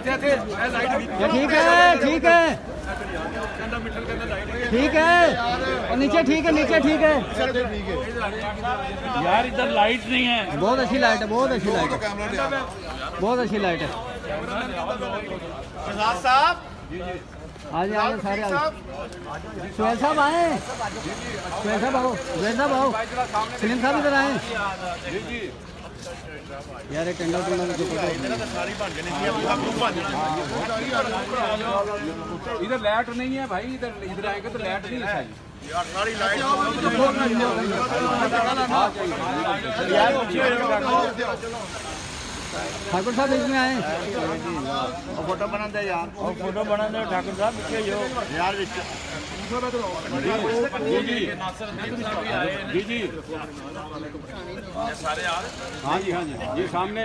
ٹھیک ہے ٹھیک ہے ٹھیک ہے اور نیچے ٹھیک ہے نیچے ٹھیک ہے یار ادھر لائٹ نہیں ہے. بہت اچھی لائٹ ہے بہت اچھی لائٹ ہے بہت اچھی لائٹ ہے. آج آئے سارے سہیل صاحب آئے سہیل صاحب آؤ زہیر صاحب آؤ سلیم صاحب ادھر آئے یار ٹنڈا ادھر لائٹ نہیں ہے بھائی ادھر آئیں گے تو لائٹ نہیں ہے. ٹھاکر صاحب اس میں آئے فوٹو بنا دے یار فوٹو بنا دے ٹھاکر صاحب پیچھے جو یار جی جی ہاں جی ہاں جی جی سامنے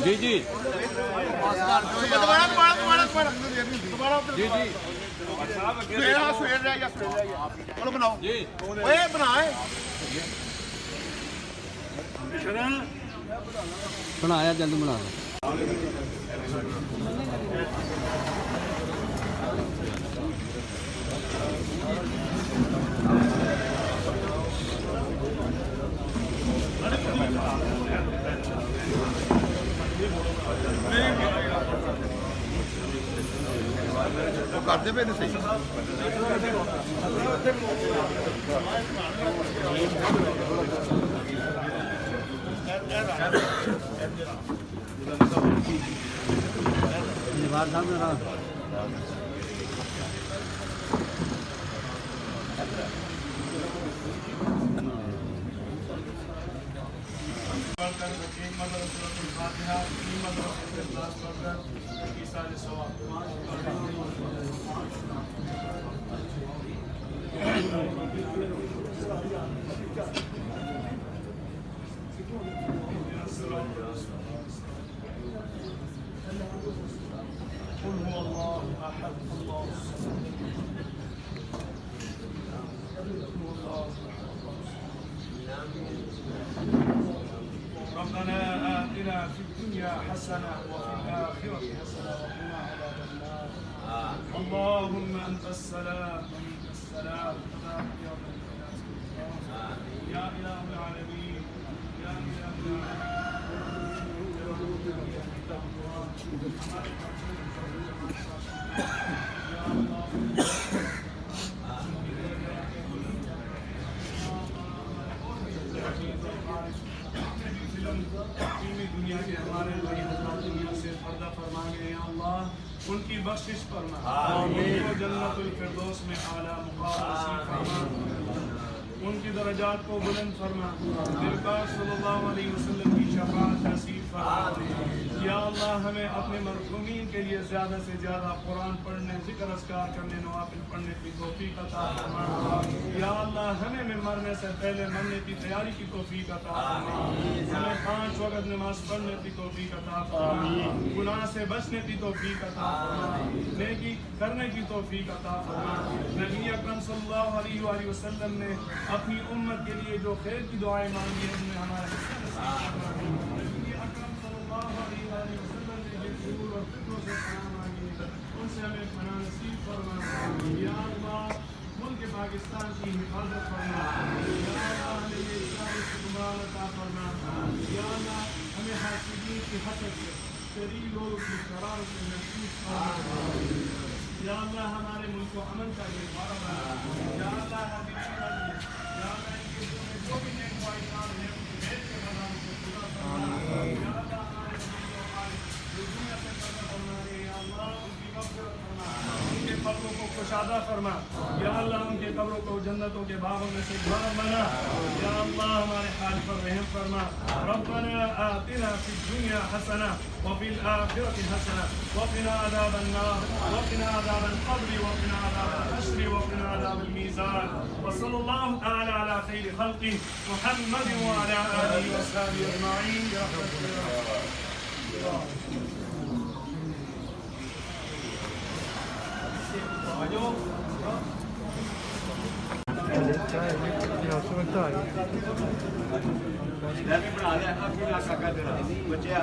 جی جی بنایا جلد بنا دو کرتے پہ نہیں صحیح بار صاحب میرا ربنا آتنا في الدنيا حسنة وفي الآخرة حسنة وقنا عذاب النار. اللهم أنت السلام ومنك السلام تبارك يا رب يا إله العالمين يا إله دنیا کے ہمارے بھائی حضرات دنیا سے پردہ فرما گئے یا اللہ ان کی بخشش فرما ان کو جنت الفردوس میں اعلیٰ مقام نصیب فرما ان کی درجات کو بلند فرما سرکار صلی اللہ علیہ وسلم کی شفاعت نصیب فرما یا اللہ ہمیں اپنے مرحومین کے لیے زیادہ سے زیادہ قرآن پڑھنے ذکر اذکار کرنے نوافل پڑھنے کی توفیق عطا فرما یا اللہ ہمیں مرنے سے پہلے مرنے کی تیاری کی توفیق عطا فرما ہمیں 5 وقت نماز پڑھنے کی توفیق عطا فرما گناہ سے بچنے کی توفیق عطا فرما نیکی کرنے کی توفیق عطا فرما نبی اکرم صلی اللہ علیہ وآلہ وسلم نے اپنی امت کے لیے جو خیر کی دعائیں مانگی ان میں ہمارے حصہ نصیب فرما نبی اکرم صلی اللہ علیہ وآلہ وسلم نے جو شعور اور فکروں سے پناہ مانگی ان سے ہمیں پناہ نصیب فرما یا اللہ ملک پاکستان کی حفاظت فرما یا اللہ ہمیں یہ اسلامی حکمران عطا فرما یا اللہ ہمیں حاسدین کی حسد سے شریر لوگوں کی شرارت سے محفوظ فرما یا اللہ ہمارے ملک کو امن کا یہ بارہ بنا یا اللہ ہمیں یا اللہ ان کے دل میں جو بھی نیک خواہشات ہیں ان کی نیک کے بنانے سے پورا فرما یا اللہ ہمارے نبی و ہمارے جو دنیا سے پردہ فرما رہے یا اللہ ان کی مغفرت فرما ان کے قبروں کو کشادہ فرما یا اللہ ان کے قبروں کو جنتوں کے باغوں میں سے گھر بنا یا اللہ ہمارے حال پر رحم فرما ربنا آتنا فی الدنیا حسنہ وفي الآخرة حسنة وقنا عذاب النار وقنا عذاب القبر وقنا عذاب الحشر وقنا عذاب الميزان وصلى الله تعالى على خير خلقه محمد وعلى آله وصحبه أجمعين بنا دیا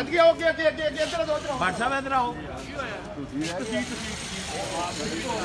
ਅੱਗੇ ਓਕੇ ਅੱਗੇ ਅੱਗੇ ਅੱਗੇ ਇੱਧਰ ਆਓ WhatsApp ਇੱਧਰ ਆਓ